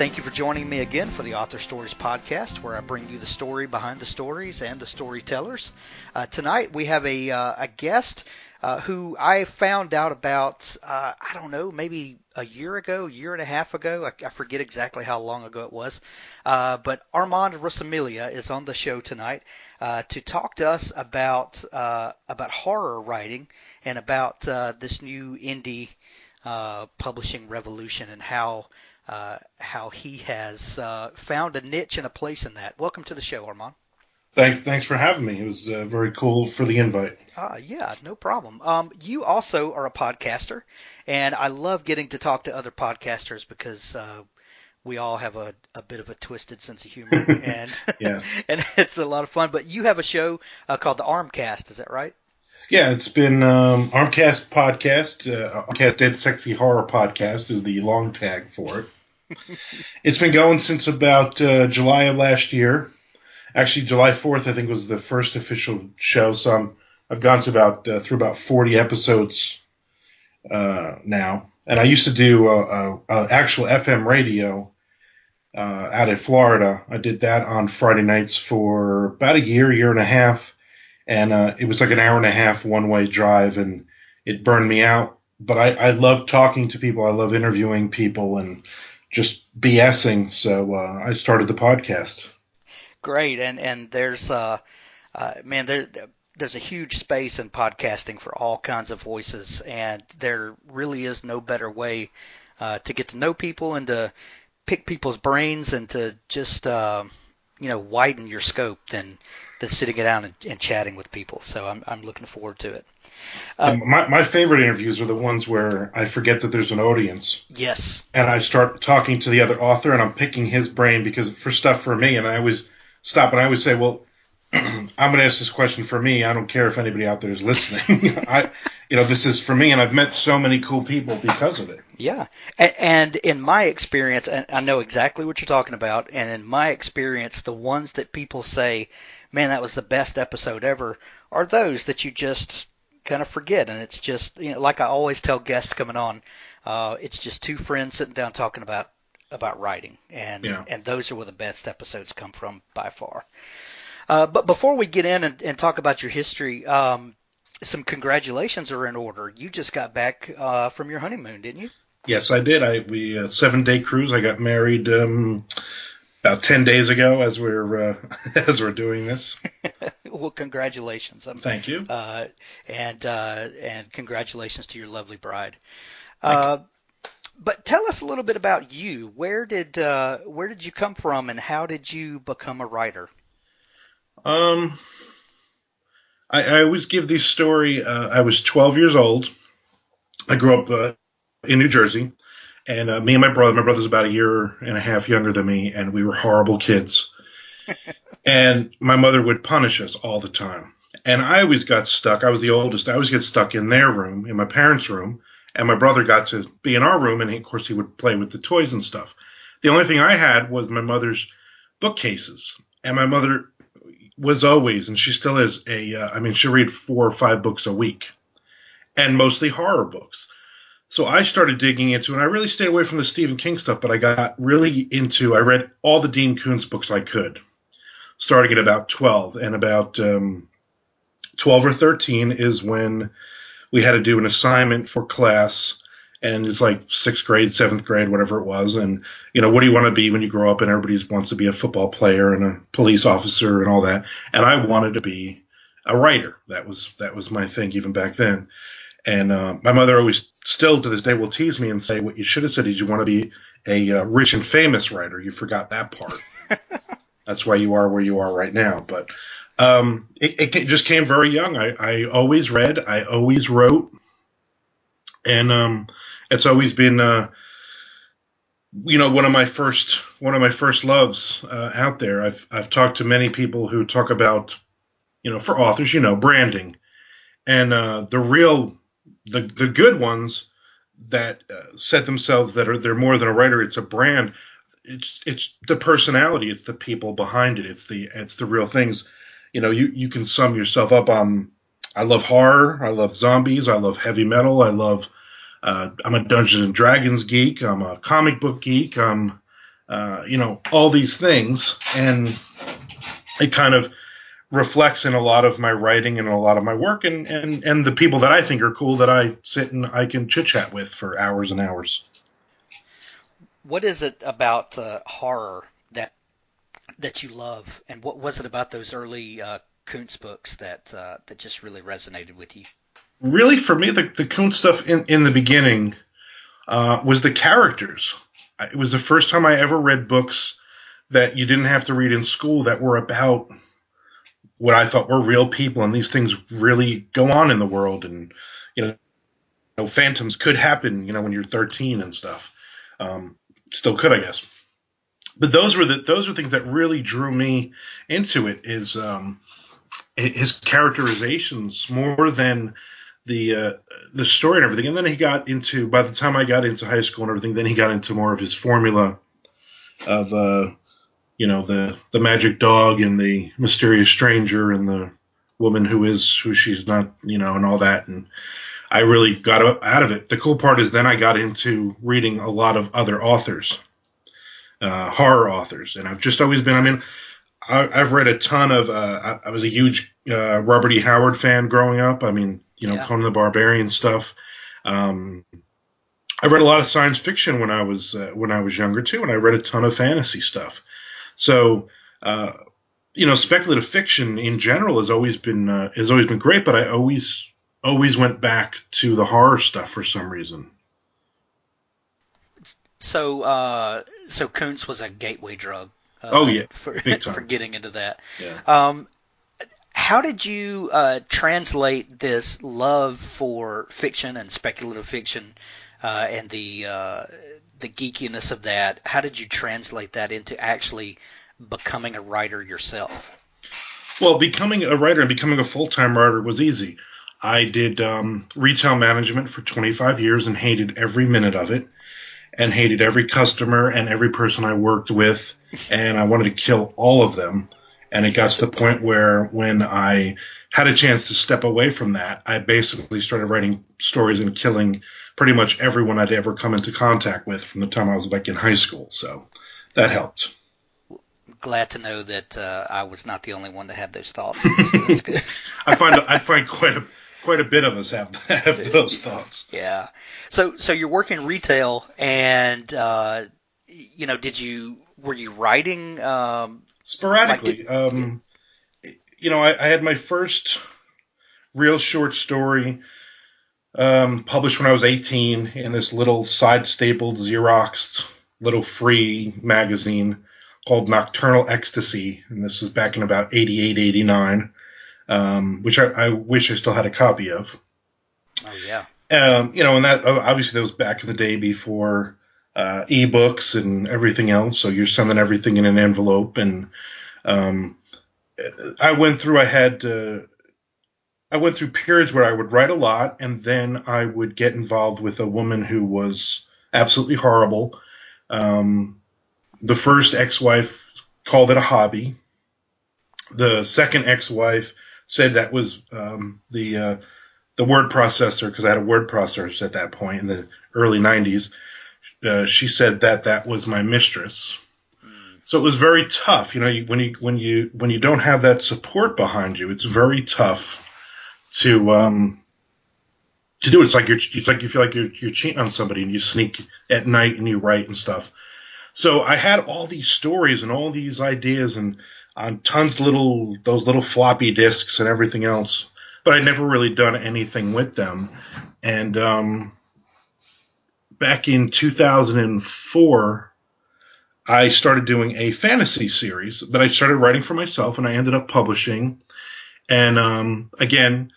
Thank you for joining me again for the Author Stories podcast, where I bring you the story behind the stories and the storytellers. Tonight we have a guest who I found out about, I don't know, maybe a year and a half ago. I forget exactly how long ago it was. But Armand Rosamilia is on the show tonight to talk to us about horror writing and about this new indie publishing revolution and how he has found a niche and a place in that. Welcome to the show, Armand. Thanks for having me. It was very cool for the invite. Yeah, no problem. You also are a podcaster, and I love getting to talk to other podcasters because we all have a bit of a twisted sense of humor, and Yes. and it's a lot of fun. But you have a show called the Armcast, is that right? Yeah, it's been Armcast Podcast. Armcast Dead Sexy Horror Podcast is the long tag for it. It's been going since about July of last year. Actually, July 4th, I think, was the first official show. So I've gone to through about 40 episodes now. And I used to do actual FM radio out in Florida. I did that on Friday nights for about a year and a half. And it was like an hour and a half one-way drive, and it burned me out. But I love talking to people. I love interviewing people and just BSing. So I started the podcast. Great, and there's there's a huge space in podcasting for all kinds of voices, and there really is no better way to get to know people and to pick people's brains and to just widen your scope than sitting down and chatting with people. So I'm looking forward to it. My favorite interviews are the ones where I forget that there's an audience. Yes. And I start talking to the other author, and I'm picking his brain because for stuff for me, and I always stop and I always say, well, I'm going to ask this question for me. I don't care if anybody out there is listening. This is for me, and I've met so many cool people because of it. Yeah. And in my experience, and I know exactly what you're talking about, and in my experience, the ones that people say, man, that was the best episode ever, are those that you just kind of forget. And it's just, like I always tell guests coming on, it's just two friends sitting down talking about writing. And those are where the best episodes come from by far. But before we get in and talk about your history, some congratulations are in order. You just got back from your honeymoon, didn't you? Yes, I did. We 7-day cruise. I got married about 10 days ago as we're doing this. Well, congratulations. Thank you. And congratulations to your lovely bride. But tell us a little bit about you. Where did you come from, and how did you become a writer? I always give this story. I was 12 years old. I grew up in New Jersey, and me and my brother's about a year and a half younger than me, and we were horrible kids. And my mother would punish us all the time. And I always got stuck. I was the oldest. I always get stuck in their room, in my parents' room, and my brother got to be in our room, and of course he would play with the toys and stuff. The only thing I had was my mother's bookcases, and my mother was always, and she still is, she'll read 4 or 5 books a week, and mostly horror books. So I started digging into, and I really stayed away from the Stephen King stuff, but I got really into, I read all the Dean Koontz books I could, starting at about 12, and about 12 or 13 is when we had to do an assignment for class, and it's like 6th grade, 7th grade, whatever it was. And, what do you want to be when you grow up? And everybody wants to be a football player and a police officer and all that. And I wanted to be a writer. That was my thing even back then. And my mother always, still to this day, will tease me and say, what you should have said is you want to be a rich and famous writer. You forgot that part. That's why you are where you are right now. But it just came very young. I always read. I always wrote. And it's always been, one of my first loves out there. I've talked to many people who talk about, for authors, branding, and the good ones that set themselves that they're more than a writer. It's a brand. It's the personality. It's the people behind it. It's the real things. You can sum yourself up. I love horror. I love zombies. I love heavy metal. I'm a Dungeons and Dragons geek. I'm a comic book geek. I'm all these things, and it kind of reflects in a lot of my writing and a lot of my work, and the people that I think are cool that I sit and I can chit chat with for hours and hours. What is it about horror that you love, and what was it about those early Kuntz books that just really resonated with you? Really, for me, the Kuntz stuff in the beginning was the characters. It was the first time I ever read books that you didn't have to read in school that were about what I thought were real people, and these things really go on in the world, and phantoms could happen, when you're 13 and stuff. Still could, I guess. But those were things that really drew me into it. Is his characterizations more than the story and everything. And then by the time I got into high school and everything, then he got into more of his formula of the magic dog and the mysterious stranger and the woman who she's not, and all that. And I really got out of it. The cool part is then I got into reading a lot of other authors, horror authors. And I've just always been, I've read a ton of, I was a huge Robert E. Howard fan growing up. Yeah. Conan the Barbarian stuff. I read a lot of science fiction when I was younger too, and I read a ton of fantasy stuff. So, speculative fiction in general has always been great, but I always went back to the horror stuff for some reason. So Kuntz was a gateway drug. Big time. For getting into that. Yeah. How did you translate this love for fiction and speculative fiction and the geekiness of that? How did you translate that into actually becoming a writer yourself? Well, becoming a writer and becoming a full-time writer was easy. I did retail management for 25 years and hated every minute of it, and hated every customer and every person I worked with, and I wanted to kill all of them. And it got to the point where when I had a chance to step away from that, I basically started writing stories and killing pretty much everyone I'd ever come into contact with from the time I was in high school. So that helped. Glad to know that I was not the only one that had those thoughts. So that's good. I find quite a bit of us have those thoughts. Yeah. So you're working retail, and were you writing? Sporadically. I had my first real short story published when I was 18 in this little side-stapled, Xeroxed, little free magazine called Nocturnal Ecstasy, and this was back in about 88, 89, which I wish I still had a copy of. Oh, yeah. And that obviously that was back in the day before ebooks and everything else, so you're sending everything in an envelope. And I went through periods where I would write a lot, and then I would get involved with a woman who was absolutely horrible. The first ex-wife called it a hobby. The second ex-wife said that was the word processor, because I had a word processor at that point in the early 90s. She said that was my mistress. So it was very tough. When you don't have that support behind you, it's very tough to do it. It's like you feel like you're cheating on somebody, and you sneak at night and you write and stuff. So I had all these stories and all these ideas and on tons of those little floppy disks and everything else, but I'd never really done anything with them. And back in 2004, I started doing a fantasy series that I started writing for myself, and I ended up publishing. And again,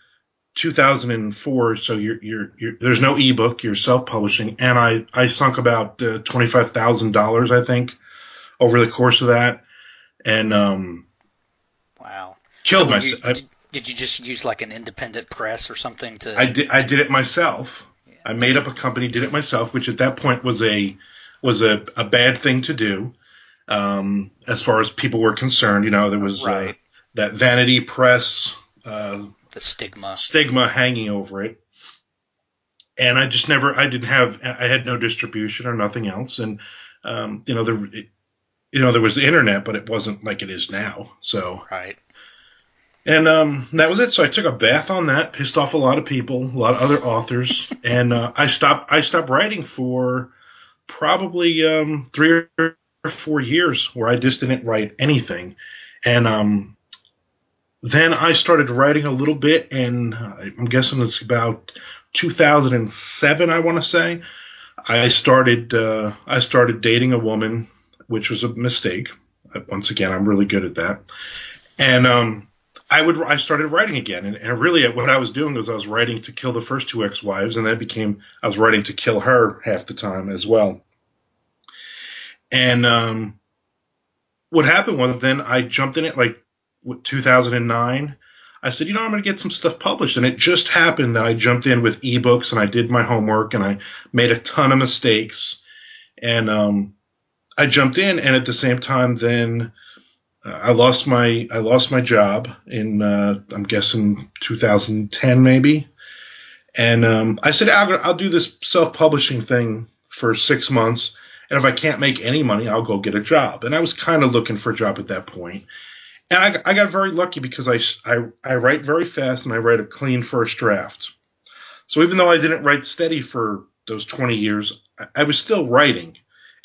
2004, so you're there's no ebook, you're self-publishing, and I sunk about $25,000, I think, over the course of that, and wow, killed myself. Did you just use like an independent press or something to? I did it myself. Yeah. I made up a company, did it myself, which at that point was a bad thing to do, as far as people were concerned. There was right. That vanity press. The stigma hanging over it, and I had no distribution or nothing else, and there was the internet, but it wasn't like it is now. So, Right. and that was it. So I took a bath on that, pissed off a lot of people, a lot of other authors, and I stopped writing for probably 3 or 4 years, where I just didn't write anything. And then I started writing a little bit, and I'm guessing it's about 2007, I want to say. I started dating a woman, which was a mistake. Once again, I'm really good at that. And I started writing again, and really what I was doing was I was writing to kill the first two ex-wives, and I was writing to kill her half the time as well. And what happened was then I jumped in it like 2009. I said, I'm going to get some stuff published. And it just happened that I jumped in with ebooks, and I did my homework, and I made a ton of mistakes. And I jumped in, and at the same time, then I lost my job in I'm guessing 2010 maybe. And I said, I'll do this self-publishing thing for 6 months. And if I can't make any money, I'll go get a job. And I was kind of looking for a job at that point. And I got very lucky because I write very fast, and I write a clean first draft. So even though I didn't write steady for those 20 years, I was still writing,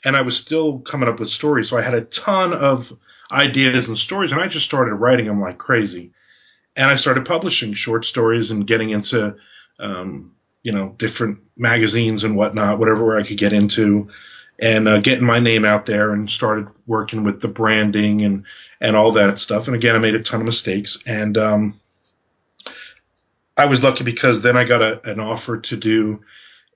and I was still coming up with stories. So I had a ton of ideas and stories, and I just started writing them like crazy. And I started publishing short stories and getting into, different magazines and whatnot, whatever I could get into. And getting my name out there, and started working with the branding and all that stuff. And again, I made a ton of mistakes. And I was lucky because then I got an offer to do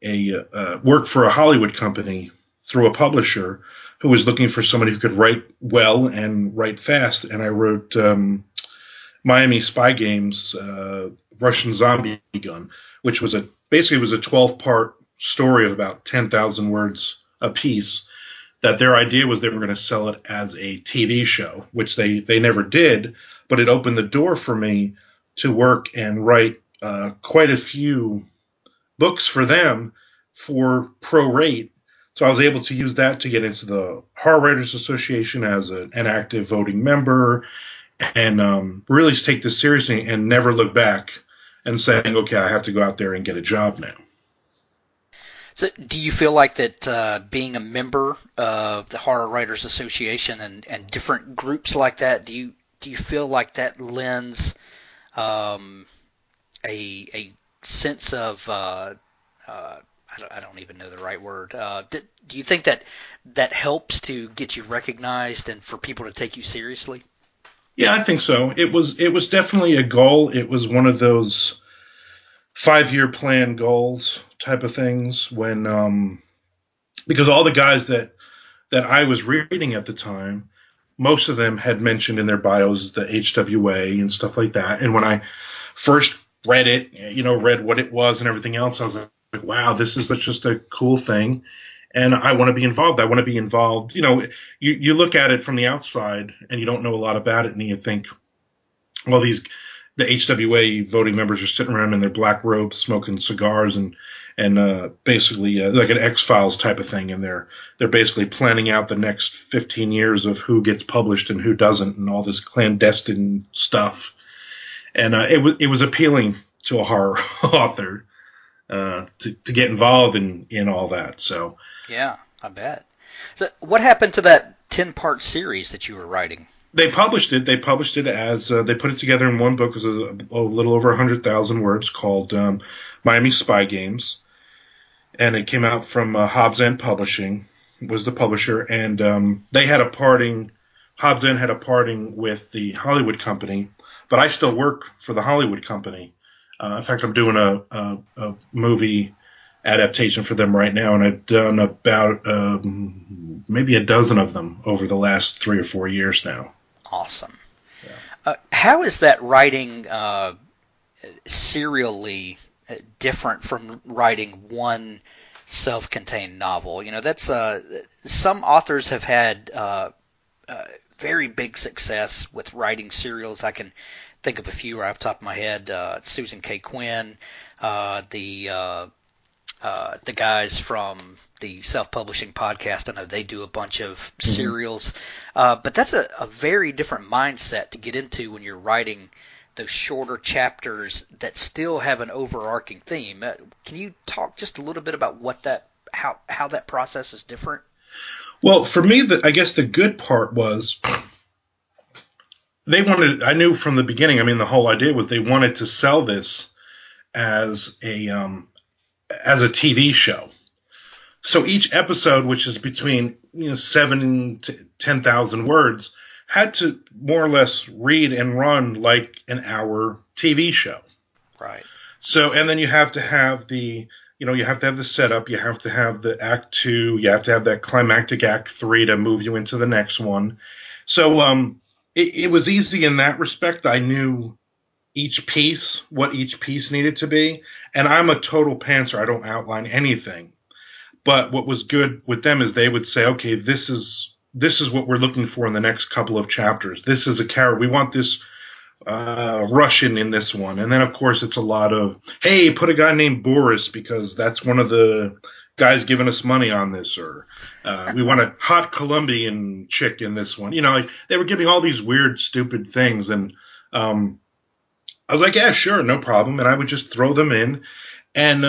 a work for a Hollywood company through a publisher who was looking for somebody who could write well and write fast. And I wrote Miami Spy Games, Russian Zombie Gun, which was basically was a 12-part story of about 10,000 words a piece. That their idea was they were going to sell it as a TV show, which they never did, but it opened the door for me to work and write quite a few books for them for prorate. So I was able to use that to get into the Horror Writers Association as an active voting member, and really take this seriously and never look back and saying, okay, I have to go out there and get a job now. So do you feel like that being a member of the Horror Writers Association and different groups like that, do you feel like that lends a sense of I don't even know the right word. Do you think that helps to get you recognized and for people to take you seriously? Yeah, I think so. It was definitely a goal. It was one of those 5-year plan goals type of things when because all the guys that I was reading at the time, most of them had mentioned in their bios the HWA and stuff like that. And when I first read it, read what it was and everything else, I was like, wow, this is just a cool thing. And I want to be involved. I want to be involved. You look at it from the outside and you don't know a lot about it, and you think, well, the HWA voting members are sitting around in their black robes smoking cigars and basically like an X-Files type of thing, and they're basically planning out the next 15 years of who gets published and who doesn't, and all this clandestine stuff. And it was appealing to a horror author to get involved in all that. So yeah, I bet. So what happened to that 10-part series that you were writing? They published it. They published it as they put it together in one book. It was a little over 100,000 words, called Miami Spy Games, and it came out from Hobbs End Publishing was the publisher, and they had a parting. Hobbs End had a parting with the Hollywood company, but I still work for the Hollywood company. In fact, I'm doing a movie adaptation for them right now, and I've done about maybe a dozen of them over the last 3 or 4 years now. Awesome. Yeah. How is that writing serially different from writing one self-contained novel? That's some authors have had very big success with writing serials. I can think of a few right off the top of my head. Susan K. Quinn, the the guys from the Self-Publishing podcast. I know they do a bunch of serials, but that's a very different mindset to get into when you're writing those shorter chapters that still have an overarching theme. Can you talk just a little bit about how that process is different? Well, for me, I guess the good part was I knew from the beginning, I mean, the whole idea was they wanted to sell this as a TV show. So each episode, which is between 7 to 10,000 words, had to more or less read and run like an hour TV show. Right. So, and then you have to have the setup, you have to have the act 2, you have to have that climactic act 3 to move you into the next one. So, it was easy in that respect. I knew what each piece needed to be. And I'm a total pantser. I don't outline anything. But what was good with them is they would say, okay, this is what we're looking for in the next couple of chapters. This is a character. We want this Russian in this one. And then, of course, it's a lot of, hey, put a guy named Boris because that's one of the guys giving us money on this. Or we want a hot Colombian chick in this one. Like they were giving all these weird, stupid things. And I was like, yeah, sure, no problem. And I would just throw them in. And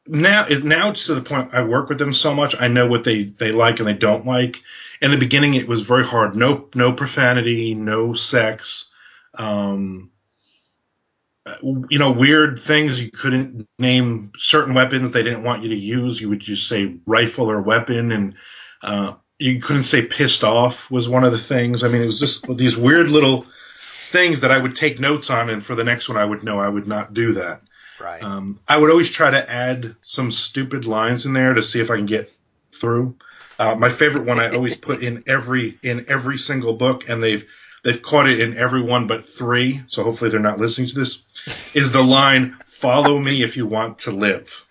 now it's to the point I work with them so much. I know what they like and they don't like. In the beginning, it was very hard. No profanity, no sex. Weird things. You couldn't name certain weapons they didn't want you to use. You would just say rifle or weapon. And you couldn't say pissed off was one of the things. I mean, it was just these weird little things that I would take notes on. And for the next one, I would know I would not do that. Right. I would always try to add some stupid lines in there to see if I can get through. My favorite one I always put in every single book, and they've caught it in every one but 3, so hopefully they're not listening to this, is the line, follow me if you want to live.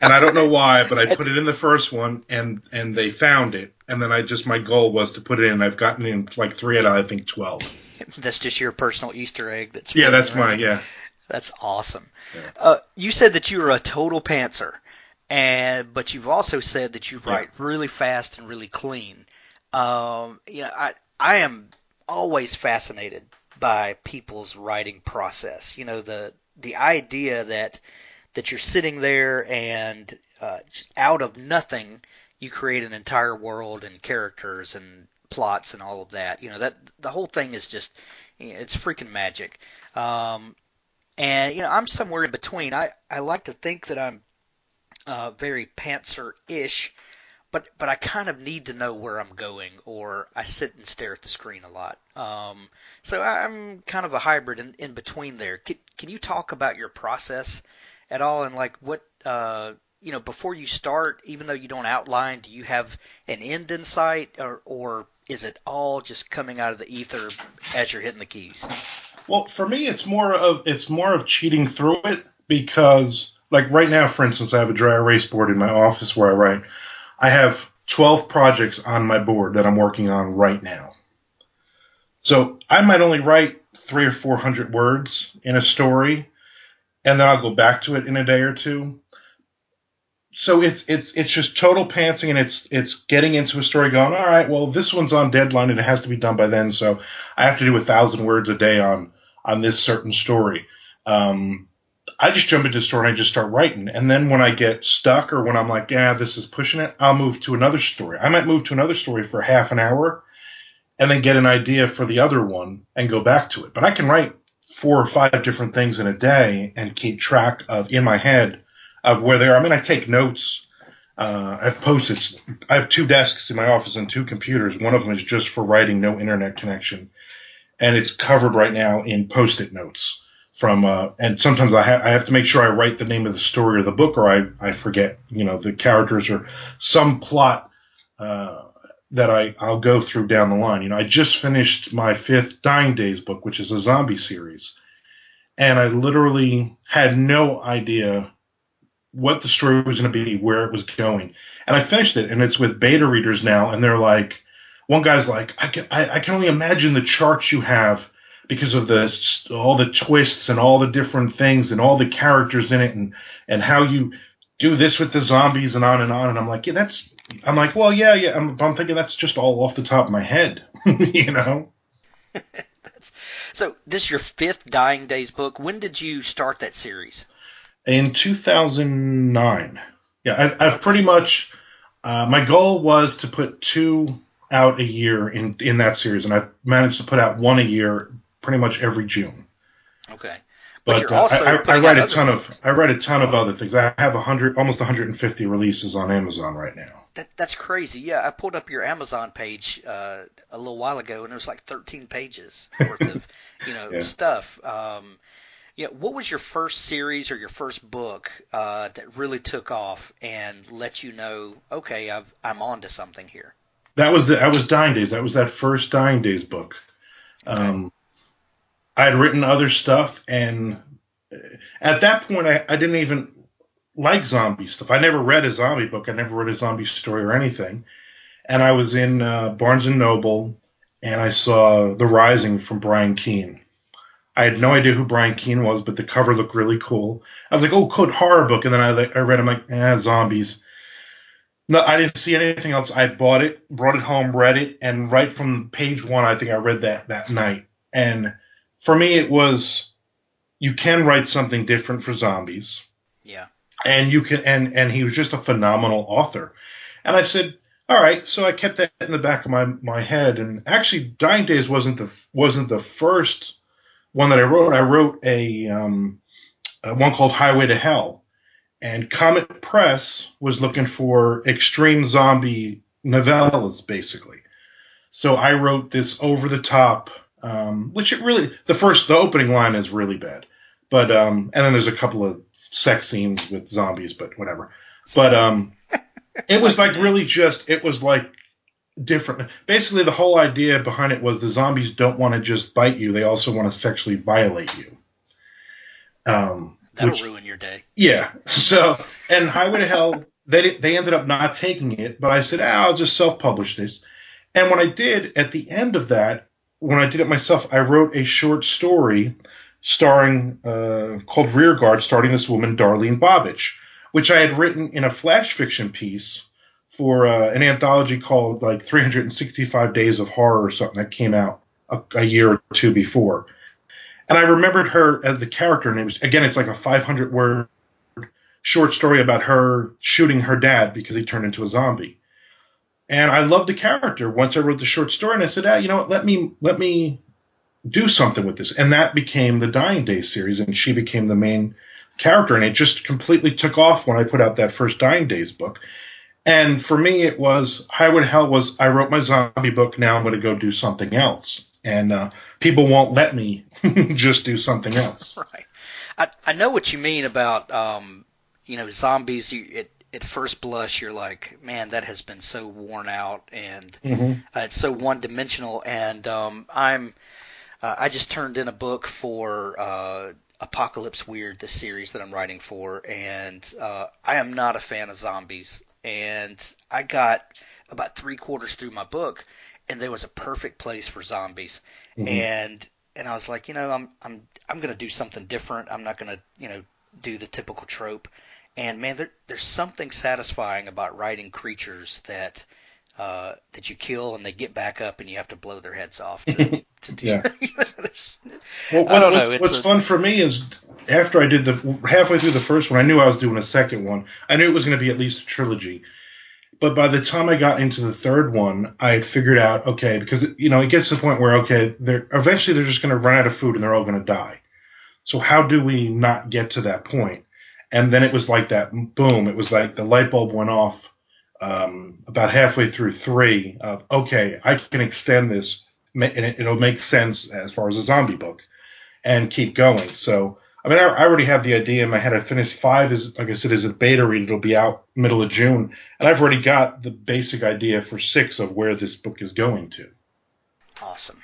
And I don't know why, but I put it in the first one, and they found it, and then my goal was to put it in. I've gotten in like 3 out of, I think, 12. That's just your personal Easter egg. That's That's awesome. Yeah. You said that you were a total pantser, but you've also said that you write really fast and really clean. I am always fascinated by people's writing process. The idea that you're sitting there and out of nothing you create an entire world and characters and plots and all of that. That the whole thing is just it's freaking magic. And I'm somewhere in between. I like to think that I'm very pantser-ish, but I kind of need to know where I'm going, or I sit and stare at the screen a lot. So I'm kind of a hybrid in between there. Can you talk about your process at all, and like what before you start, even though you don't outline, do you have an end in sight, or is it all just coming out of the ether as you're hitting the keys? Well, for me, it's more of cheating through it because, like right now, for instance, I have a dry erase board in my office where I write. I have 12 projects on my board that I'm working on right now. So I might only write 300 or 400 words in a story, and then I'll go back to it in a day or two. So it's just total pantsing, and it's getting into a story going, all right, well, this one's on deadline and it has to be done by then, so I have to do 1,000 words a day on this certain story. I just jump into the story and I just start writing. And then when I get stuck or when I'm like, yeah, this is pushing it, I'll move to another story. I might move to another story for half an hour and then get an idea for the other one and go back to it. But I can write 4 or 5 different things in a day and keep track of in my head of where they are. I mean, I take notes. I have Post-its. I have 2 desks in my office and 2 computers. One of them is just for writing, no internet connection. And it's covered right now in Post-it notes from, and sometimes I have to make sure I write the name of the story or the book, or I forget, the characters or some plot, that I'll go through down the line. I just finished my 5th Dying Days book, which is a zombie series. And I literally had no idea what the story was going to be, where it was going. And I finished it, and it's with beta readers now, and they're like, one guy's like, I can only imagine the charts you have because of all the twists and all the different things and all the characters in it, and how you do this with the zombies and on and on. And I'm like, yeah, I'm like, well, yeah. I'm thinking that's just all off the top of my head, you know? So this is your fifth Dying Days book. When did you start that series? In 2009. Yeah, I've pretty much, my goal was to put 2 out a year in that series, and I've managed to put out 1 a year pretty much every June. Okay. But you're also I write a ton of other things. I have almost 150 releases on Amazon right now. That's crazy. Yeah, I pulled up your Amazon page a little while ago, and it was like 13 pages worth of Yeah. stuff. What was your first series or your first book that really took off and let you know, okay, I'm on to something here? That was Dying Days. That was that first Dying Days book. Okay. I had written other stuff, and at that point, I didn't even like zombie stuff. I never read a zombie book. I never read a zombie story or anything. And I was in Barnes & Noble, and I saw The Rising from Brian Keene. I had no idea who Brian Keene was, but the cover looked really cool. I was like, oh, cool, horror book. And then I read it, I'm like, zombies. No, I didn't see anything else. I bought it, brought it home, read it, and right from page 1, I think I read that night. And for me, it was, you can write something different for zombies. Yeah. And you can, and he was just a phenomenal author. And I said, all right. So I kept that in the back of my head. And actually, Dying Days wasn't the first one that I wrote. I wrote a one called Highway to Hell. And Comet Press was looking for extreme zombie novellas, basically. So I wrote this over the top, which the opening line is really bad, but and then there's a couple of sex scenes with zombies, but whatever. But it was like it was like different. Basically, the whole idea behind it was the zombies don't want to just bite you; they also want to sexually violate you. That'll ruin your day. Yeah. So, and Highway to Hell, they ended up not taking it, but I said, I'll just self-publish this. And when I did, at the end of that, when I did it myself, I wrote a short story starring called Rearguard, starring this woman, Darlene Bobich, which I had written in a flash fiction piece for an anthology called like 365 Days of Horror or something that came out a year or two before. And I remembered her as the character, and it's like a 500-word short story about her shooting her dad because he turned into a zombie. And I loved the character once I wrote the short story, and I said, you know what, let me do something with this. And that became the Dying Days series, and she became the main character, and it just completely took off when I put out that first Dying Days book. And for me, it was Highway to Hell was I wrote my zombie book, now I'm going to go do something else. And people won't let me just do something else. Right. I know what you mean about, zombies. At first blush, you're like, man, that has been so worn out, and it's so one-dimensional. And I just turned in a book for Apocalypse Weird, the series that I'm writing for, and I am not a fan of zombies. And I got about 3/4 through my book, and there was a perfect place for zombies. And I was like, I'm going to do something different. I'm not going to, do the typical trope. And man, there's something satisfying about writing creatures that you kill and they get back up and you have to blow their heads off to do. Yeah. Well, what's fun for me is after I did halfway through the first one, I knew I was doing a second one. I knew it was going to be at least a trilogy. But by the time I got into the third one, I had figured out, okay, because, it gets to the point where, okay, eventually they're just going to run out of food and they're all going to die. So how do we not get to that point? And then it was like that, boom, it was like the light bulb went off about halfway through 3 of, okay, I can extend this and it'll make sense as far as a zombie book and keep going. So, I mean, I already have the idea in my head. I finished 5, like I said, is a beta read. It'll be out middle of June. And I've already got the basic idea for 6 of where this book is going to. Awesome.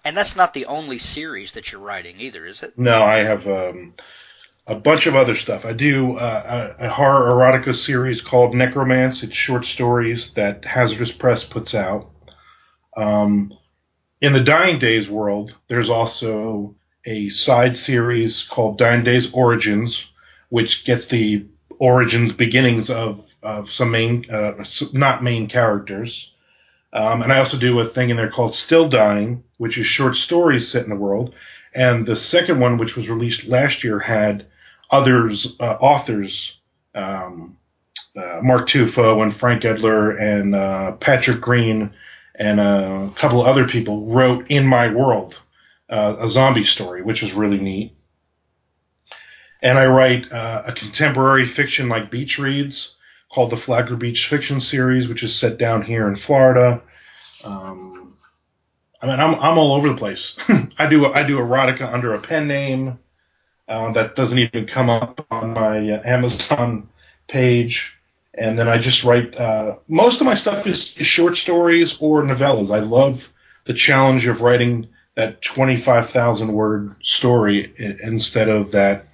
And that's not the only series that you're writing either, is it? No, I have a bunch of other stuff. I do a horror erotica series called Necromance. It's short stories that Hazardous Press puts out. In the Dying Days world, there's also a side series called Dying Days Origins, which gets the origins, beginnings of some main, not main characters. And I also do a thing in there called Still Dying, which is short stories set in the world. And the second one, which was released last year, had authors, Mark Tufo and Frank Edler and Patrick Green and a couple of other people wrote in my world a zombie story, which was really neat. And I write a contemporary fiction like Beach Reads called the Flagler Beach Fiction Series, which is set down here in Florida. I'm all over the place. I do erotica under a pen name that doesn't even come up on my Amazon page. And then I just write, most of my stuff is short stories or novellas. I love the challenge of writing that 25,000 word story instead of that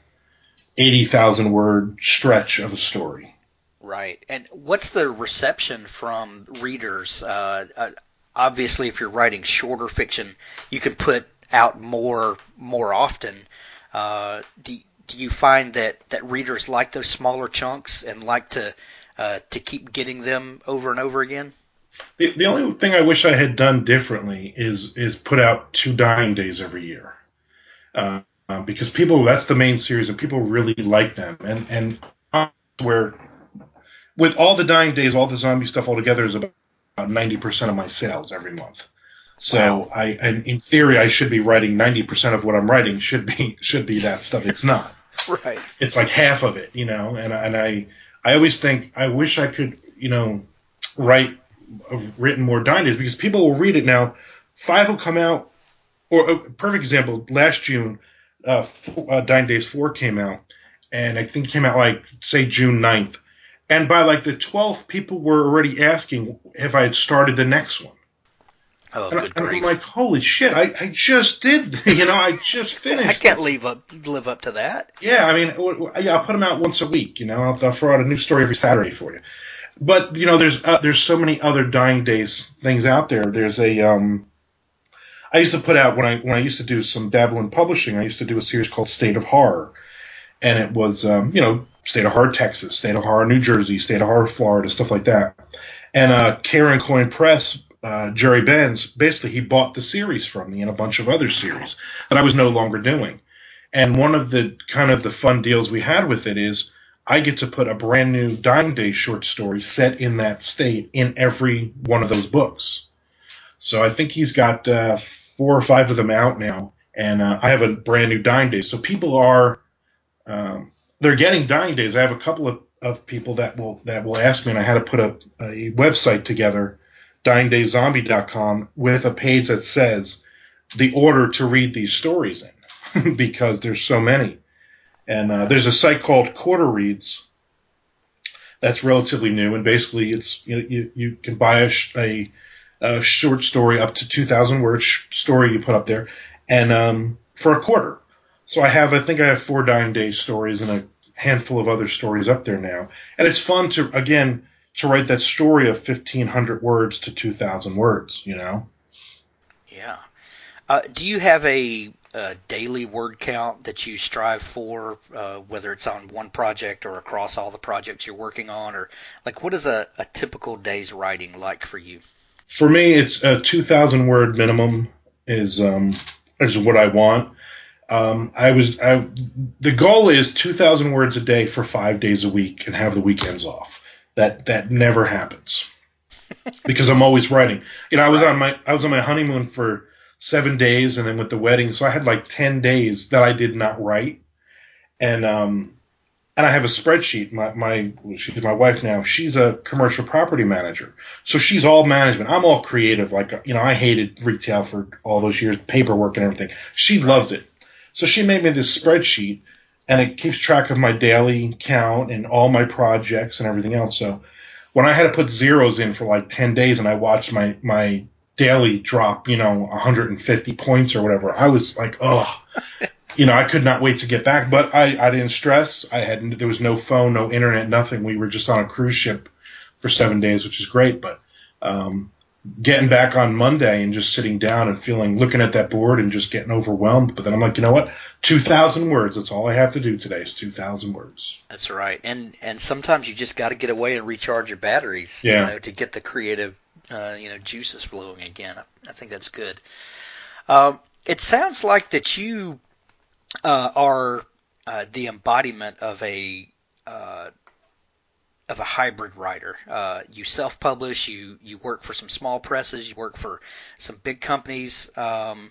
80,000 word stretch of a story. Right. And what's the reception from readers? Obviously, if you're writing shorter fiction, you can put out more often. Do you find that readers like those smaller chunks and like to keep getting them over and over again? The only thing I wish I had done differently is put out 2 Dying Days every year. Because that's the main series and people really like them. And where with all the Dying Days, all the zombie stuff all together is about 90% of my sales every month. So wow. In theory, I should be writing 90% of what I'm writing should be that stuff. It's not. Right. It's like half of it, and I always think I wish I could, written more Dying Days because people will read it now. 5 will come out, or a perfect example, last June, Dying Days 4 came out, and I think it came out like, say, June 9th. And by like the 12th, people were already asking if I had started the next one. Oh, and I'm like, holy shit, I just did, I just finished. I can't live up to that. Yeah, I mean, I'll put them out once a week, I'll throw out a new story every Saturday for you. But, there's so many other Dying Days things out there. There's I used to put out, when I used to do some dabble in publishing, I used to do a series called State of Horror. And it was, State of Horror Texas, State of Horror New Jersey, State of Horror Florida, stuff like that. And Karen Coin Press, Jerry Benz, basically he bought the series from me and a bunch of other series that I was no longer doing. And one of the kind of the fun deals we had with it is I get to put a brand new Dying Day short story set in that state in every one of those books. So I think he's got 4 or 5 of them out now, and I have a brand new Dying Day. So people are they're getting Dying Days. I have a couple of people that will ask me, and I had to put a website together, dyingdayzombie.com, with a page that says the order to read these stories in because there's so many. And there's a site called Quarter Reads that's relatively new, and basically it's you can buy a short story up to 2,000 word story you put up there, and for a quarter. So I think I have 4 Dying Day stories and a handful of other stories up there now, and it's fun to write that story of 1,500 words to 2,000 words. Yeah. Do you have a daily word count that you strive for, whether it's on one project or across all the projects you're working on, or like what is a typical day's writing like for you? For me, it's a 2,000 word minimum is what I want. The goal is 2,000 words a day for 5 days a week and have the weekends off. That never happens because I'm always writing. I was on my honeymoon for 7 days, and then with the wedding, so I had like 10 days that I did not write. And I have a spreadsheet. She's my wife now. She's a commercial property manager, so she's all management. I'm all creative. Like I hated retail for all those years, paperwork and everything. She loves it. So she made me this spreadsheet, and it keeps track of my daily count and all my projects and everything else. So when I had to put zeros in for like 10 days and I watched my daily drop, 150 points or whatever, I was like, oh, I could not wait to get back. But I didn't stress. There was no phone, no internet, nothing. We were just on a cruise ship for 7 days, which is great. But getting back on Monday and just sitting down and looking at that board and just getting overwhelmed. But then I'm like, you know what? 2,000 words. That's all I have to do today is 2,000 words. That's right. And sometimes you just got to get away and recharge your batteries, to get the creative, juices flowing again. I think that's good. It sounds like that you are the embodiment of a hybrid writer. You self-publish. You work for some small presses. You work for some big companies. Do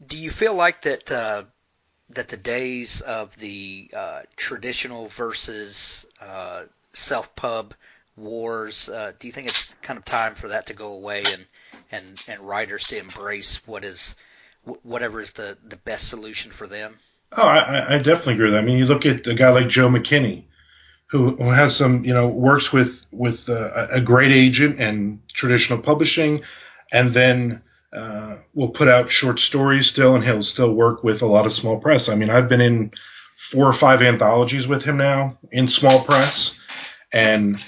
you feel like that the days of the traditional versus self-pub wars, do you think it's kind of time for that to go away and writers to embrace whatever is the best solution for them? Oh, I definitely agree with that. I mean, you look at a guy like Joe McKinney, who has some, works with a great agent and traditional publishing, and then will put out short stories still, and he'll still work with a lot of small press. I mean, I've been in 4 or 5 anthologies with him now in small press, and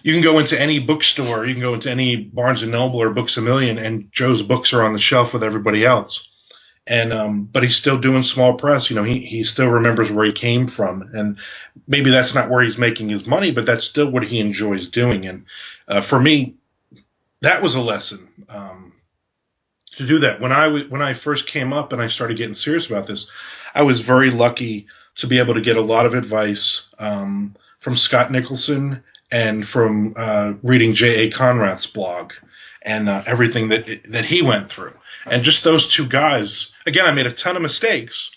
you can go into any bookstore, you can go into any Barnes & Noble or Books A Million, and Joe's books are on the shelf with everybody else. And but he's still doing small press. He still remembers where he came from, and maybe that's not where he's making his money, but that's still what he enjoys doing. And for me, that was a lesson to do that. When I first came up and I started getting serious about this, I was very lucky to be able to get a lot of advice from Scott Nicholson and from reading J.A. Conrath's blog and everything that he went through. And just those 2 guys, again, I made a ton of mistakes,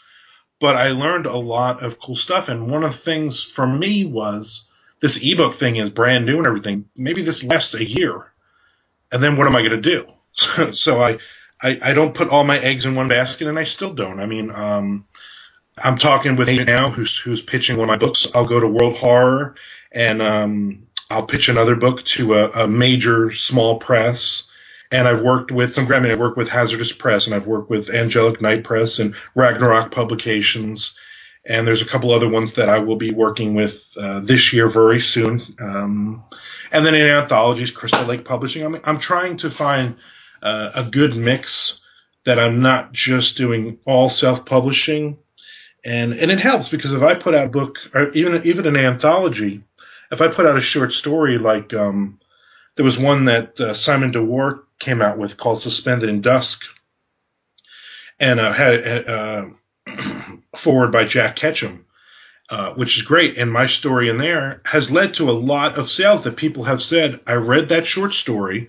but I learned a lot of cool stuff. And one of the things for me was this ebook thing is brand new and everything. Maybe this lasts a year. And then what am I going to do? So I don't put all my eggs in one basket, and I still don't. I mean, I'm talking with an agent now who's pitching one of my books. I'll go to World Horror, and I'll pitch another book to a major small press. And I've worked with I've worked with Hazardous Press, and I've worked with Angelic Night Press and Ragnarok Publications. And there's a couple other ones that I will be working with this year very soon. And then in anthologies, Crystal Lake Publishing. I'm trying to find a good mix that I'm not just doing all self-publishing. And it helps, because if I put out a book, or even an anthology, if I put out a short story like there was one that Simon DeWar came out with called Suspended in Dusk, and had forward by Jack Ketchum, which is great. And my story in there has led to a lot of sales that people have said, I read that short story.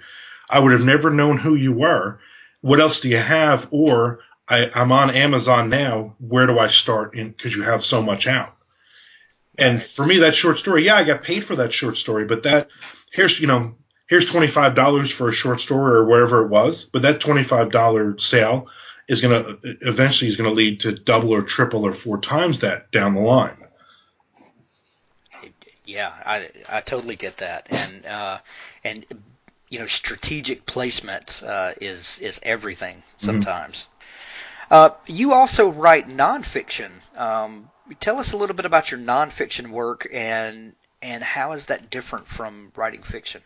I would have never known who you were. What else do you have? Or I'm on Amazon now. Where do I start? Because you have so much out. And for me, that short story, I got paid for that short story, but here's $25 for a short story or whatever it was, but that $25 sale is eventually going to lead to double or triple or 4 times that down the line. Yeah, I totally get that, and strategic placement is everything sometimes. Mm-hmm. You also write nonfiction. Tell us a little bit about your nonfiction work, and how is that different from writing fiction?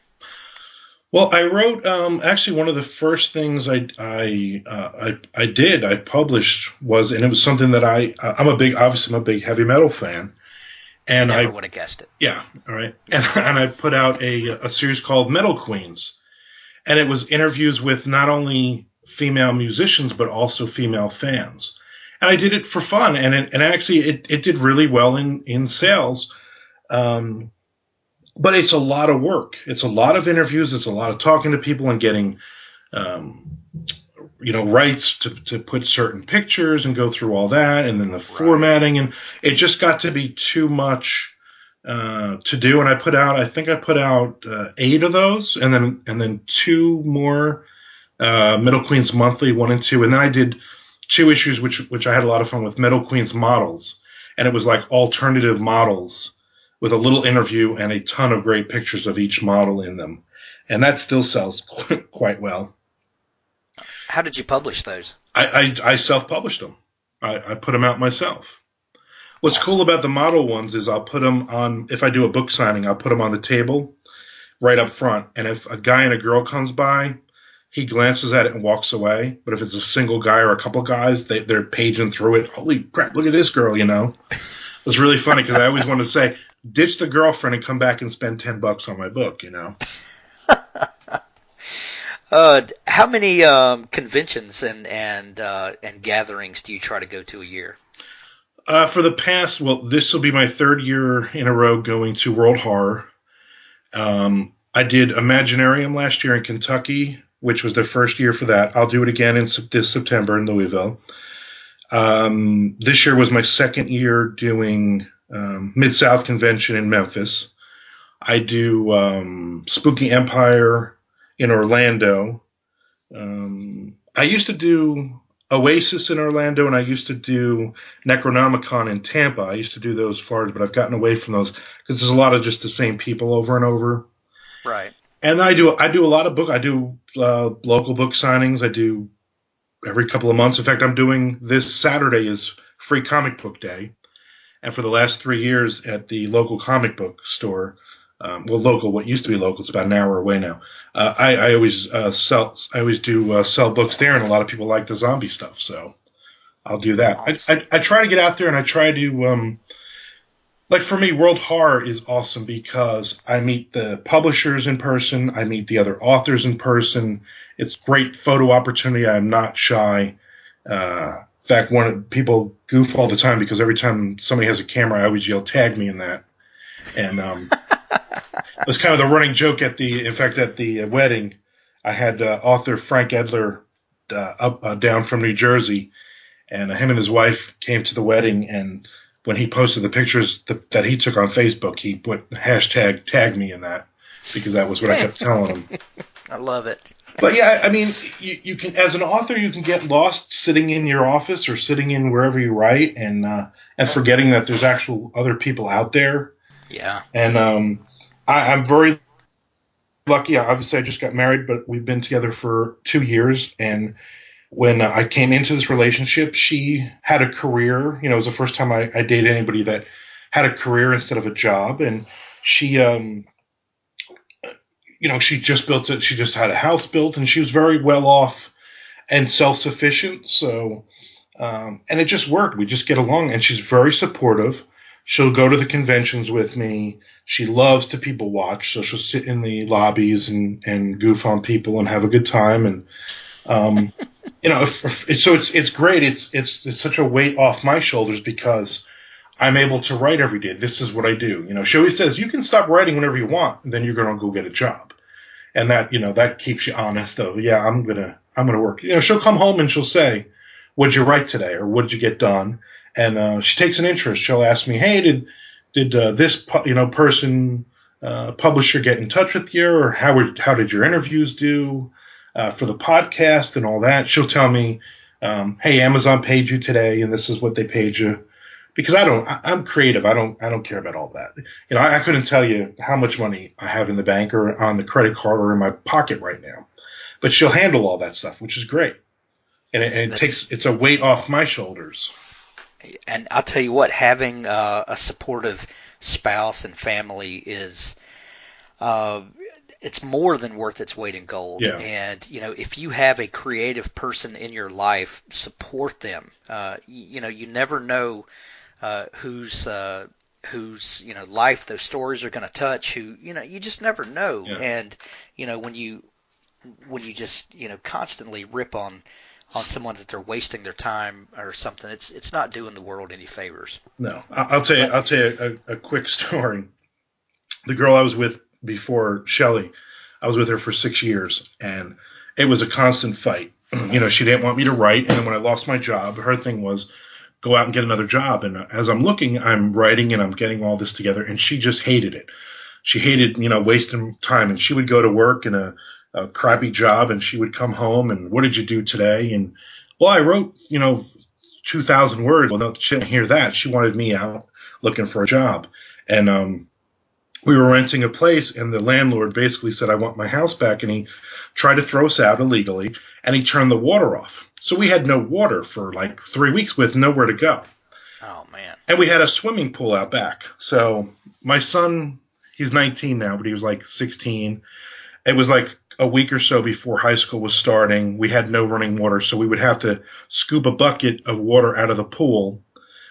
Well, I wrote actually one of the first things I published was, and it was something that I'm a big heavy metal fan, and Never would have guessed it. Yeah, all right, and I put out a series called Metal Queens, and it was interviews with not only female musicians but also female fans, and I did it for fun, and actually it did really well in sales. But it's a lot of work. It's a lot of interviews. It's a lot of talking to people and getting, rights to put certain pictures and go through all that, and then the formatting, and it just got to be too much to do. And I think I put out 8 of those, and then 2 more Metal Queens Monthly 1 and 2, and then I did 2 issues which I had a lot of fun with, Metal Queens Models, and it was like alternative models with a little interview and a ton of great pictures of each model in them. And that still sells quite well. How did you publish those? I self-published them. I put them out myself. What's cool about the model ones is I'll put them on, if I do a book signing, I'll put them on the table right up front. And if a guy and a girl comes by, he glances at it and walks away. But if it's a single guy or a couple guys, they're paging through it. Holy crap, look at this girl, you know. It's really funny because I always want to say, ditch the girlfriend and come back and spend $10 on my book, you know. How many conventions and gatherings do you try to go to a year? For the past, this will be my third year in a row going to World Horror. I did Imaginarium last year in Kentucky, which was the first year for that. I'll do it again in this September in Louisville. This year was my second year doing Mid-South Convention in Memphis. I do Spooky Empire in Orlando. I used to do Oasis in Orlando, and I used to do Necronomicon in Tampa. I used to do those Florida, but I've gotten away from those because there's a lot of just the same people over and over. Right. And I do a lot of I do local book signings. I do every couple of months. In fact, I'm doing this Saturday is Free Comic Book Day. And for the last 3 years at the local comic book store, what used to be local, it's about an hour away now. I always sell books there, and a lot of people like the zombie stuff, so I'll do that. Awesome. I try to get out there, and I try to like for me, World Horror is awesome because I meet the publishers in person, I meet the other authors in person. It's great photo opportunity. I'm not shy. In fact, people goof all the time because every time somebody has a camera, I always yell, "Tag me" in that. And it was kind of the running joke at the wedding. I had author Frank Edler down from New Jersey, and him and his wife came to the wedding. And when he posted the pictures that he took on Facebook, he put hashtag tag me in that because that was what I kept telling him. I love it. But yeah, I mean, you can, as an author, you can get lost sitting in your office or sitting in wherever you write, and forgetting that there's actual other people out there. Yeah. And I'm very lucky. Obviously, I just got married, but we've been together for 2 years. And when I came into this relationship, she had a career. You know, it was the first time I dated anybody that had a career instead of a job. And she, she just built it. She just had a house built, and she was very well off and self-sufficient. So, and it just worked. We just get along, and she's very supportive. She'll go to the conventions with me. She loves to people watch, so she'll sit in the lobbies and goof on people and have a good time. And it's great. It's such a weight off my shoulders because I'm able to write every day. This is what I do. You know, she always says you can stop writing whenever you want, and then you're gonna go get a job, and that keeps you honest. Though, yeah, I'm gonna work. You know, she'll come home and she'll say, "What'd you write today?" or "What'd you get done?" And she takes an interest. She'll ask me, "Hey, did this person publisher get in touch with you, or how did your interviews do for the podcast and all that?" She'll tell me, "Hey, Amazon paid you today, and this is what they paid you." Because I'm creative. I don't care about all that. You know, I couldn't tell you how much money I have in the bank or on the credit card or in my pocket right now, but she'll handle all that stuff, which is great, and it's a weight off my shoulders. And I'll tell you what, having a supportive spouse and family is it's more than worth its weight in gold. Yeah. And if you have a creative person in your life, support them. You never know whose life those stories are going to touch. You just never know. Yeah. And when you just constantly rip on someone that they're wasting their time or something, it's not doing the world any favors. No, I'll tell you a quick story. The girl I was with before, Shelley, I was with her for 6 years, and it was a constant fight. She didn't want me to write, and then when I lost my job, her thing was go out and get another job. And as I'm looking, I'm writing and I'm getting all this together, and she just hated it. She hated, wasting time, and she would go to work in a crappy job, and she would come home and, "What did you do today?" And, "Well, I wrote, 2,000 words." Well, no, she didn't hear that. She wanted me out looking for a job. And we were renting a place, and the landlord basically said, "I want my house back." And he tried to throw us out illegally, and he turned the water off. So we had no water for like 3 weeks with nowhere to go. Oh, man. And we had a swimming pool out back. So my son, He's 19 now, but he was like 16. It was like a week or so before high school was starting. We had no running water, so we would have to scoop a bucket of water out of the pool,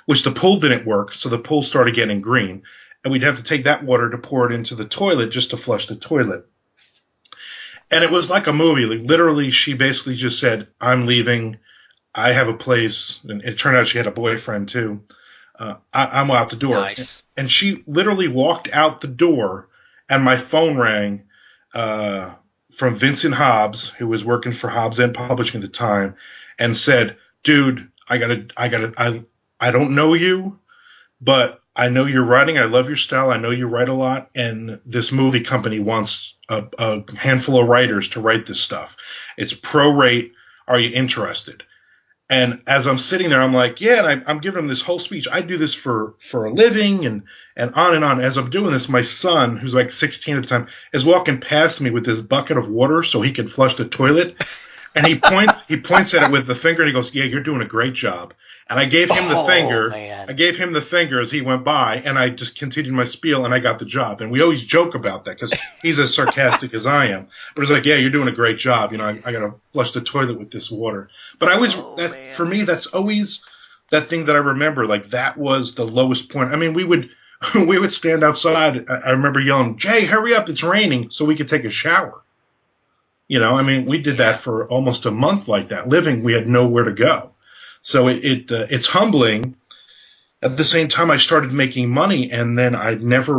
which the pool didn't work, so the pool started getting green. And we'd have to take that water to pour it into the toilet just to flush the toilet. And it was like a movie. Like, literally, she basically just said, I'm leaving. I have a place. And it turned out she had a boyfriend, too. I'm out the door. Nice. And she literally walked out the door, and my phone rang from Vincent Hobbs, who was working for Hobbs and Publishing at the time, and said, dude, I don't know you, but I know you're writing. I love your style. I know you write a lot. And this movie company wants a handful of writers to write this stuff. It's pro-rate. Are you interested? And as I'm sitting there, I'm like, yeah, and I'm giving them this whole speech. I do this for a living and on and on. As I'm doing this, my son, who's like 16 at the time, is walking past me with this bucket of water so he can flush the toilet. And he points at it with the finger and he goes, yeah, you're doing a great job. And I gave him the finger. Man. I gave him the finger as he went by, and I just continued my spiel, and I got the job. And we always joke about that because he's as sarcastic as I am. But it's like, yeah, you're doing a great job. You know, I got to flush the toilet with this water. But I always, for me, that's always that thing that I remember. Like, that was the lowest point. I mean, we would stand outside. I remember yelling, Jay, hurry up, it's raining, so we could take a shower. You know, I mean, we did that for almost a month like that. Living, we had nowhere to go. So it's humbling. At the same time, I started making money, and then I never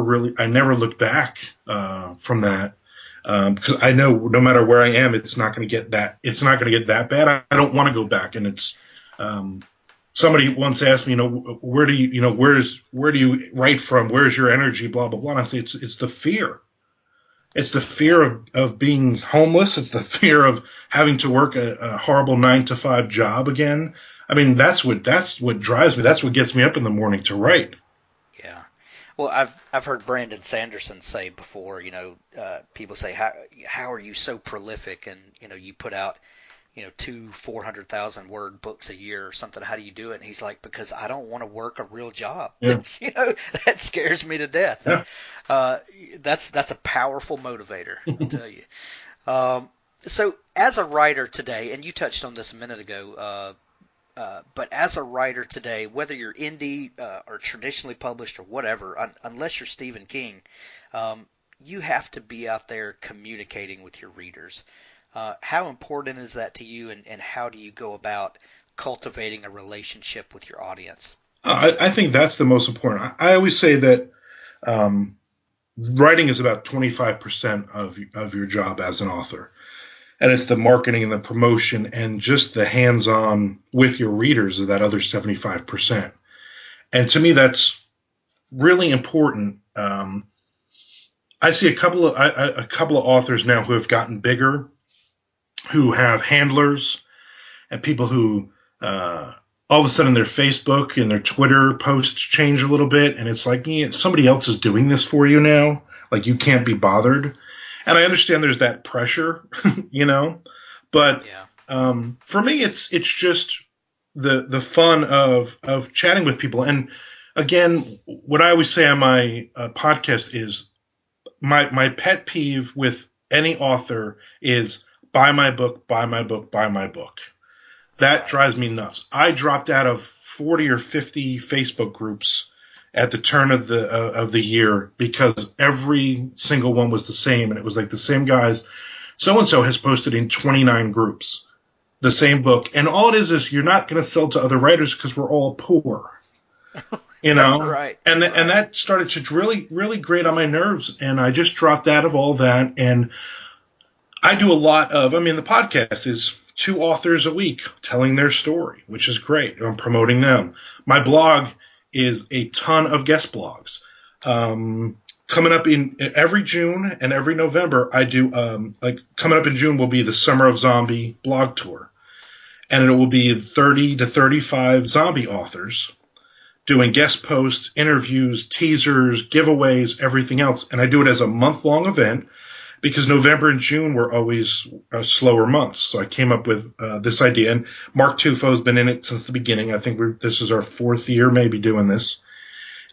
looked back from that because I know no matter where I am, it's not going to get that bad. I don't want to go back. And it's somebody once asked me, where do you write from? Where's your energy? Blah blah blah. And I say it's the fear. It's the fear of being homeless. It's the fear of having to work a horrible 9-to-5 job again. I mean, that's what drives me. That's what gets me up in the morning to write. Yeah. Well, I've heard Brandon Sanderson say before, people say, how are you so prolific? And, you put out, 400,000 word books a year or something. How do you do it? And he's like, because I don't want to work a real job. Yeah. That scares me to death. Yeah. That's a powerful motivator, I'll tell you. So as a writer today, and you touched on this a minute ago, but as a writer today, whether you're indie or traditionally published or whatever, unless you're Stephen King, you have to be out there communicating with your readers. How important is that to you, and how do you go about cultivating a relationship with your audience? I think that's the most important. I always say that writing is about 25% of your job as an author. And it's the marketing and the promotion and just the hands-on with your readers of that other 75%. And to me, that's really important. I see a couple of authors now who have gotten bigger, who have handlers and people who all of a sudden their Facebook and their Twitter posts change a little bit. And it's like, somebody else is doing this for you now. Like, you can't be bothered. And I understand there's that pressure, but for me, it's just the fun of chatting with people. And again, what I always say on my podcast is my pet peeve with any author is buy my book, buy my book, buy my book. That drives me nuts. I dropped out of 40 or 50 Facebook groups at the turn of the year because every single one was the same, and it was like the same guys. So-and-so has posted in 29 groups the same book, and all it is you're not going to sell to other writers because we're all poor, Right. And that started to really, really grate on my nerves, and I just dropped out of all that. And I do a lot of, the podcast is 2 authors a week telling their story, which is great. I'm promoting them. My blog is a ton of guest blogs. Coming up in every June and every November, I do, coming up in June will be the Summer of Zombie blog tour. And it will be 30 to 35 zombie authors doing guest posts, interviews, teasers, giveaways, everything else. And I do it as a month-long event because November and June were always slower months. So I came up with this idea. And Mark Tufo's been in it since the beginning. I think this is our 4th year maybe doing this.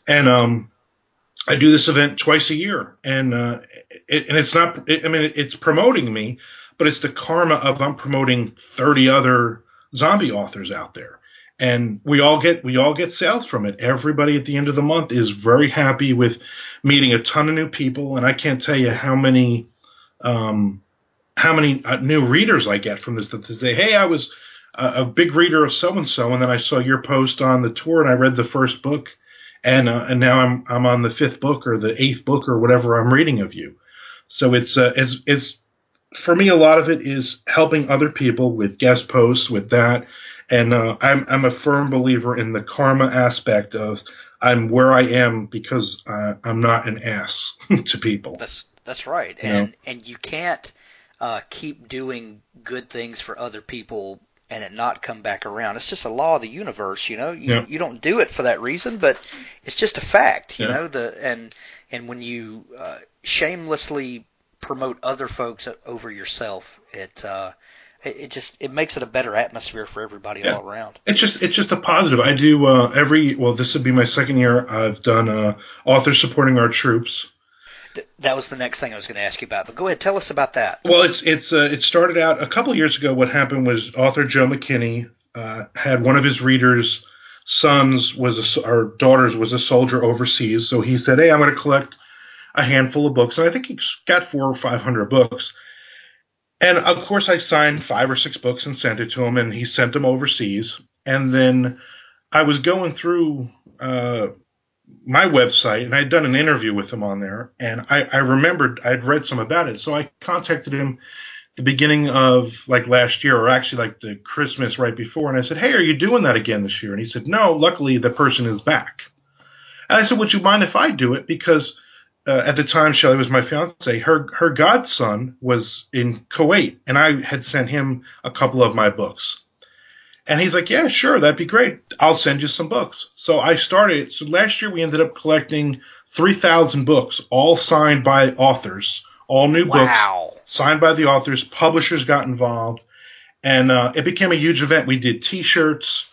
And I do this event twice a year, and it's not. It's promoting me, but it's the karma of I'm promoting 30 other zombie authors out there, and we all get sales from it. Everybody at the end of the month is very happy with meeting a ton of new people, and I can't tell you um, how many new readers I get from this that they say, "Hey, I was a big reader of so and so, and then I saw your post on the tour, and I read the first book." And now I'm on the fifth book or the eighth book or whatever I'm reading of you. So it's for me, a lot of it is helping other people with guest posts with that, and I'm a firm believer in the karma aspect of I'm where I am because I'm not an ass to people. That's right, You know? and you can't keep doing good things for other people and it not come back around. It's just a law of the universe, you know. You Yeah, you don't do it for that reason, but it's just a fact, you yeah. know. And when you shamelessly promote other folks over yourself, it makes it a better atmosphere for everybody Yeah, all around. it's just a positive. I do this would be my second year. I've done authors supporting our troops. That was the next thing I was going to ask you about. But go ahead, tell us about that. Well, it started out a couple of years ago. What happened was author Joe McKinney had one of his readers' sons or daughters was a soldier overseas, so he said, "Hey, I'm going to collect a handful of books," and I think he got 400 or 500 books. And of course, I signed 5 or 6 books and sent it to him, and he sent them overseas. And then I was going through my website, and I'd done an interview with him on there, and I remembered I'd read some about it, so I contacted him the beginning of like last year, or actually like the Christmas right before, and I said, "Hey, are you doing that again this year?" And he said, "No, luckily the person is back." And I said, "Would you mind if I do it?" Because at the time, Shelley was my fiance. Her godson was in Kuwait, and I had sent him a couple of my books. And he's like, "Yeah, sure, that'd be great. I'll send you some books." So I started. So last year we ended up collecting 3,000 books, all signed by authors, all new books Wow. signed by the authors. Publishers got involved, and it became a huge event. We did T-shirts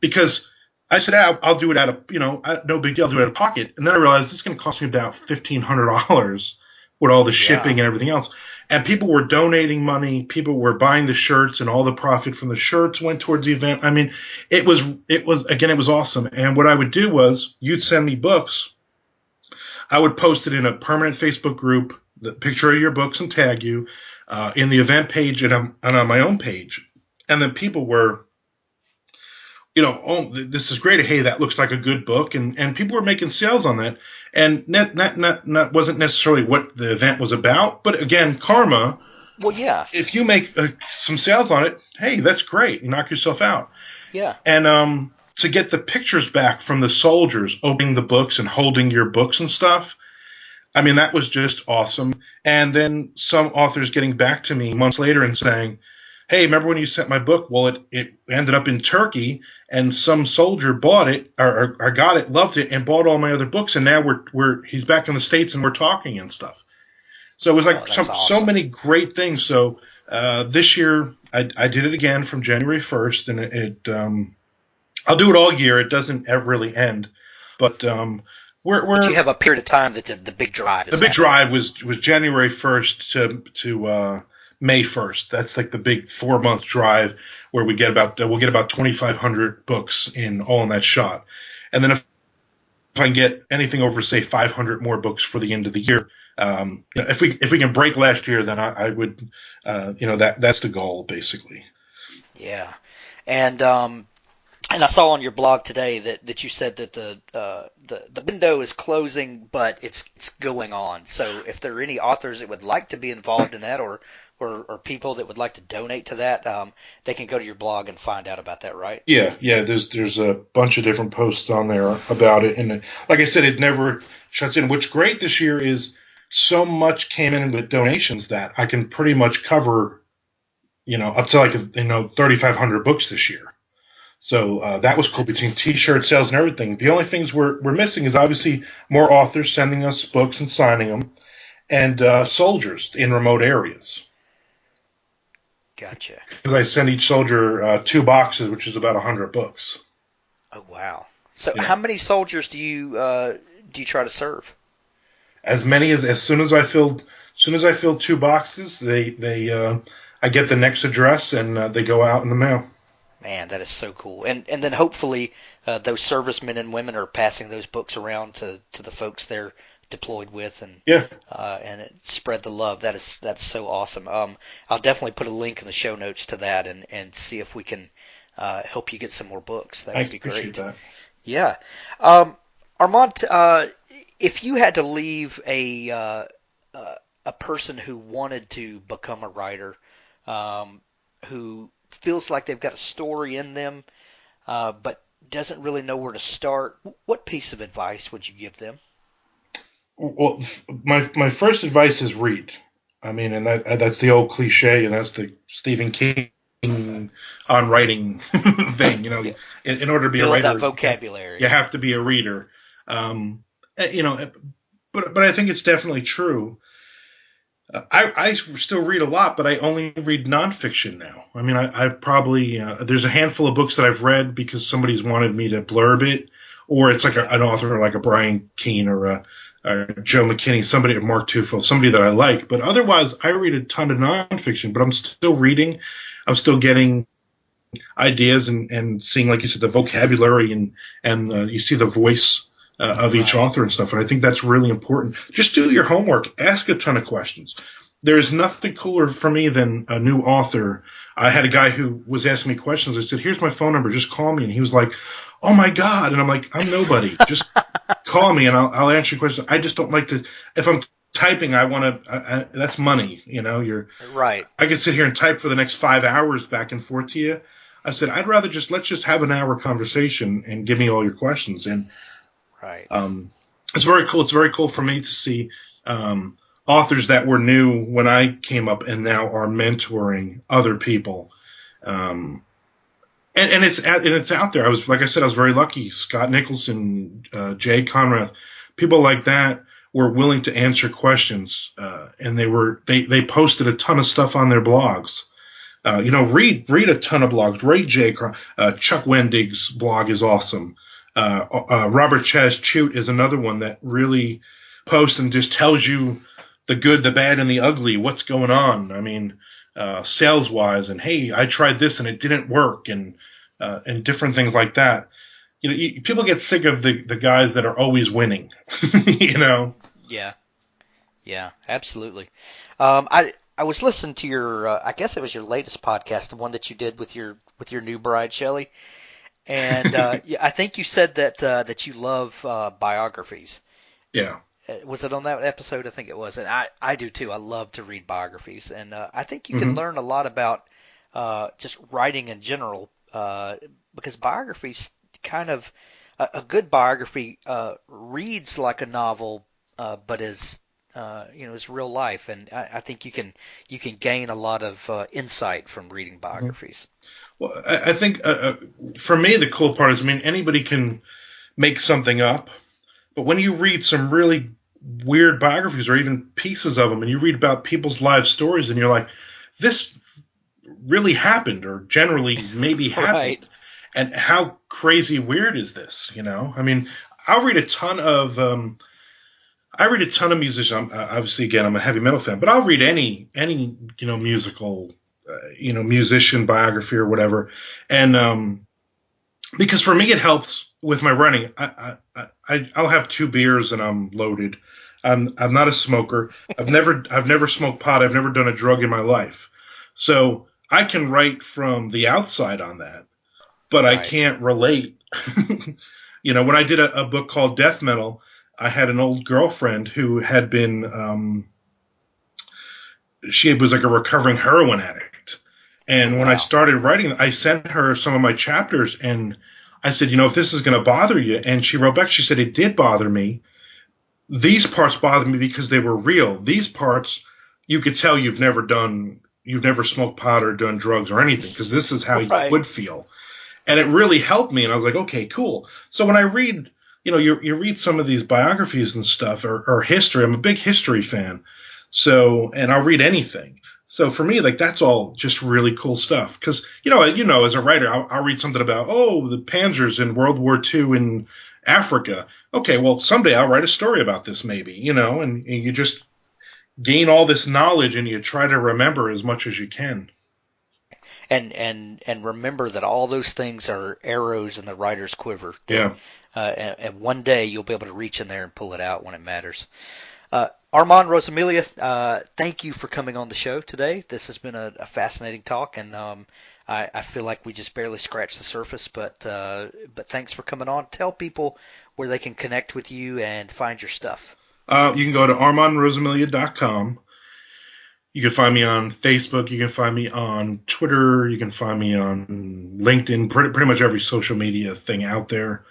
because I said, I'll do it out of, no big deal. I'll do it out of pocket. And then I realized this is going to cost me about $1,500 with all the Yeah. shipping and everything else. And people were donating money. People were buying the shirts, and all the profit from the shirts went towards the event. I mean, it was awesome. And what I would do was you'd send me books. I would post it in a permanent Facebook group, the picture of your books and tag you in the event page and on my own page. And then people were, "Oh, this is great. Hey, that looks like a good book." And people were making sales on that. And not wasn't necessarily what the event was about. But again, karma, Well, yeah. if you make some sales on it, hey, that's great. You knock yourself out. Yeah. And to get the pictures back from the soldiers opening the books and holding your books and stuff, I mean, that was just awesome. And then some authors getting back to me months later and saying, "Hey, remember when you sent my book? Well, it ended up in Turkey, and some soldier bought it or got it, loved it, and bought all my other books, and now he's back in the States and we're talking and stuff." So it was Oh, like that's so awesome. many great things. So this year I did it again from January 1st, and I'll do it all year. It doesn't ever really end, but But you we're have a period of time that the big drive the is big happening. drive was January 1st to May 1st. That's like the big 4 month drive where we'll get about 2,500 books all in that shot. And then if I can get anything over, say, 500 more books for the end of the year, if we can break last year, then I would, that's the goal basically. Yeah. And I saw on your blog today that you said that the window is closing, but it's going on. So if there are any authors that would like to be involved in that, or people that would like to donate to that, they can go to your blog and find out about that, right? Yeah. There's a bunch of different posts on there about it, and like I said, it never shuts in. What's great this year is so much came in with donations that I can pretty much cover, up to like 3,500 books this year. So that was cool between T-shirt sales and everything. The only things we're missing is obviously more authors sending us books and signing them, and soldiers in remote areas. Gotcha. Because I send each soldier 2 boxes, which is about 100 books. Oh wow. So Yeah. how many soldiers do you do you try to serve? As many as soon as I filled 2 boxes, I get the next address and they go out in the mail. Man, that is so cool. And then hopefully those servicemen and women are passing those books around to the folks they're deployed with, Yeah. And it spread the love. That's so awesome. I'll definitely put a link in the show notes to that and see if we can help you get some more books. That would be great. I appreciate that. Yeah. Armand, if you had to leave a person who wanted to become a writer, who feels like they've got a story in them, but doesn't really know where to start, what piece of advice would you give them? Well, my first advice is read. I mean, and that's the old cliche, and that's the Stephen King on writing thing. Yeah. In order to be Build a writer, that vocabulary. you have to be a reader. But I think it's definitely true. I still read a lot, but I only read nonfiction now. I mean, I've probably there's a handful of books that I've read because somebody's wanted me to blurb it, or it's like an author like a Brian Keene or Joe McKinney, somebody at Mark Tufo, somebody that I like. But otherwise, I read a ton of nonfiction. But I'm still reading. I'm still getting ideas and seeing, like you said, the vocabulary and you see the voice of each author and stuff. And I think that's really important. Just do your homework. Ask a ton of questions. There's nothing cooler for me than a new author. I had a guy who was asking me questions. I said, here's my phone number. Just call me. And he was like, oh, my God. And I'm like, I'm nobody. Just call me and I'll answer your question. I just don't like to – if I'm typing, I want to – that's money. You're right. I could sit here and type for the next 5 hours back and forth to you. I said, I'd rather let's just have an hour conversation and give me all your questions. And right. It's very cool. It's very cool for me to see authors that were new when I came up and now are mentoring other people. And it's out there. Like I said, I was very lucky. Scott Nicholson, Jay Conrath, people like that were willing to answer questions. And they posted a ton of stuff on their blogs. Read a ton of blogs. Read Chuck Wendig's blog is awesome. Robert Chaz Chute is another one that really posts and just tells you the good, the bad, and the ugly, what's going on. I mean, sales wise, and hey, I tried this and it didn't work, and different things like that. People get sick of the guys that are always winning. Yeah, absolutely. I was listening to your, I guess it was your latest podcast, the one that you did with your new bride, Shelley. And I think you said that you love biographies. Yeah. Was it on that episode? I think it was. And I do too. I love to read biographies. And I think you can learn a lot about just writing in general because biographies kind of a good biography reads like a novel, but is real life, and I think you can gain a lot of insight from reading biographies. Well, I think for me the cool part is, anybody can make something up, but when you read some really weird biographies or even pieces of them, and you read about people's life stories, and you're like, this really happened, or generally maybe happened, right. And how crazy weird is this? I'll read a ton of. I read a ton of musicians. Obviously, again, I'm a heavy metal fan, but I'll read any musical, musician biography or whatever. And because for me it helps with my running. I'll have 2 beers and I'm loaded. I'm not a smoker. I've never smoked pot. I've never done a drug in my life. So I can write from the outside on that, but right. I can't relate. When I did a book called Death Metal, I had an old girlfriend who had been, she was like a recovering heroin addict. And when I started writing, I sent her some of my chapters and I said, if this is going to bother you. And she wrote back, she said, it did bother me. These parts bothered me because they were real. These parts, you could tell you've never smoked pot or done drugs or anything, because this is how you would feel. And it really helped me. And I was like, okay, cool. So when I read, you read some of these biographies and stuff or history. I'm a big history fan. So, and I'll read anything. So for me, that's all just really cool stuff. Cause, as a writer, I'll read something about, the Panzers in World War II Africa. Okay, well, someday I'll write a story about this, maybe, and you just gain all this knowledge and you try to remember as much as you can. And remember that all those things are arrows in the writer's quiver. That, Yeah. and one day you'll be able to reach in there and pull it out when it matters. Armand Rosamilia, thank you for coming on the show today. This has been a fascinating talk, and I feel like we just barely scratched the surface. But thanks for coming on. Tell people where they can connect with you and find your stuff. You can go to armandrosamilia.com. You can find me on Facebook. You can find me on Twitter. You can find me on LinkedIn. Pretty much every social media thing out there.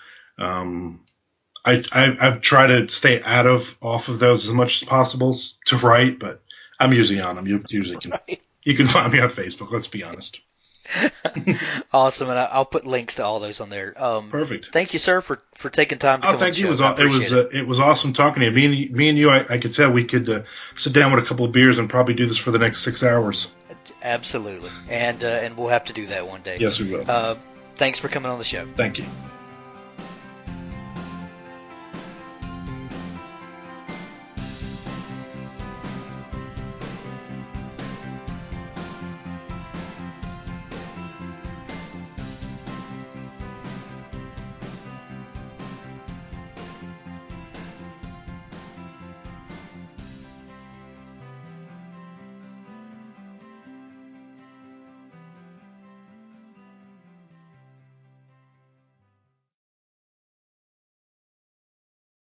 I've tried to stay off of those as much as possible to write, but I'm usually on them. You can find me on Facebook. Let's be honest. Awesome, and I'll put links to all those on there. Perfect. Thank you, sir, for taking time to come on the show. It was awesome talking to you. Me and you, I could tell we could sit down with a couple of beers and probably do this for the next 6 hours. Absolutely, and we'll have to do that one day. Yes, we will. Thanks for coming on the show. Thank you.